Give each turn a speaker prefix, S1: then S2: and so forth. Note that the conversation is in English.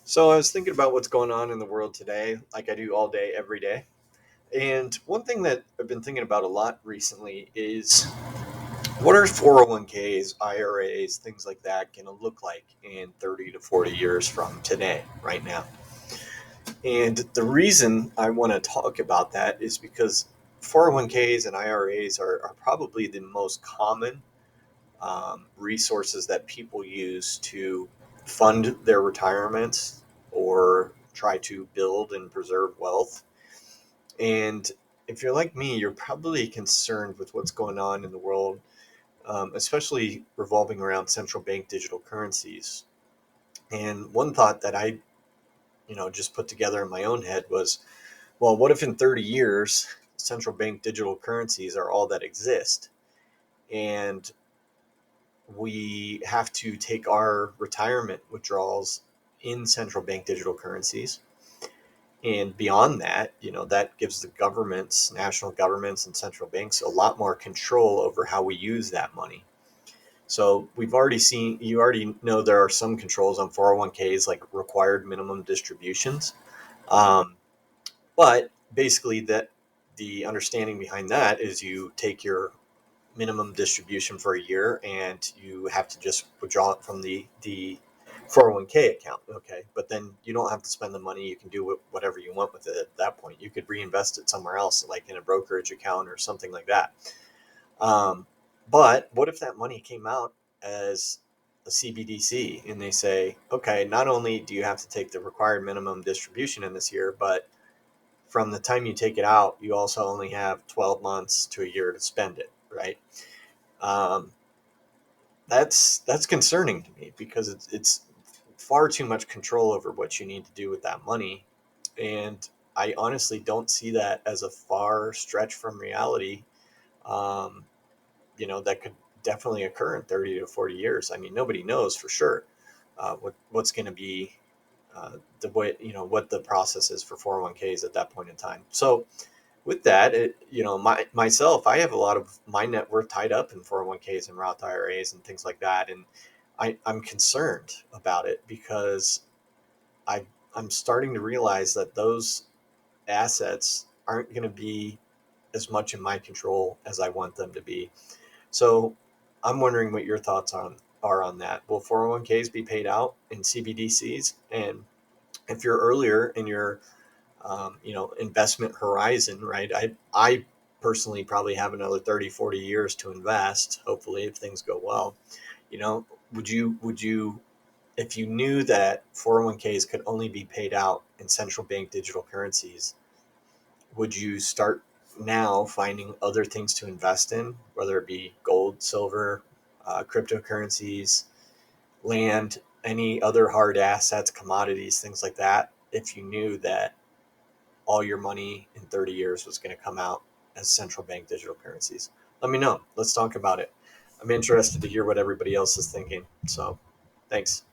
S1: So I was thinking about what's going on in the world today, like I do all day, every day. And one thing that I've been thinking about a lot recently is what are 401k's, IRAs, things like that going to look like in 30 to 40 years from today, right now? And the reason I want to talk about that is because 401k's and IRAs are probably the most common resources that people use to fund their retirements or try to build and preserve wealth. And if you're like me, you're probably concerned with what's going on in the world, especially revolving around central bank digital currencies. And one thought that I, just put together in my own head was, well, what if in 30 years, central bank digital currencies are all that exist? And we have to take our retirement withdrawals in central bank digital currencies. And beyond that, that gives the governments, national governments, and central banks a lot more control over how we use that money. So you already know there are some controls on 401ks, like required minimum distributions. Um, but basically, the understanding behind that is you take your minimum distribution for a year and you have to just withdraw it from the 401k account. Okay, but then you don't have to spend the money. You can do whatever you want with it at that point. You could reinvest it somewhere else, like in a brokerage account or something like that. um, but what if that money came out as a CBDC and they say, okay, not only do you have to take the required minimum distribution in this year, but from the time you take it out, you also only have 12 months to a year to spend it, right? um, that's concerning to me because it's far too much control over what you need to do with that money, and I honestly don't see that as a far stretch from reality. Um, that could definitely occur in 30 to 40 years. I mean, nobody knows for sure what's going to be the way, what the process is for 401ks at that point in time. So with that, myself, I have a lot of my net worth tied up in 401ks and Roth IRAs and things like that. And I'm concerned about it because I, I'm starting to realize that those assets aren't going to be as much in my control as I want them to be. So I'm wondering what your thoughts are on that. Will 401ks be paid out in CBDCs? And if you're earlier in your investment horizon, right? I personally probably have another 30, 40 years to invest, hopefully, if things go well. Would you, if you knew that 401ks could only be paid out in central bank digital currencies, would you start now finding other things to invest in, whether it be gold, silver, cryptocurrencies, land, any other hard assets, commodities, things like that, if you knew that all your money in 30 years was going to come out as central bank digital currencies? Let me know. Let's talk about it. I'm interested to hear what everybody else is thinking. So, thanks.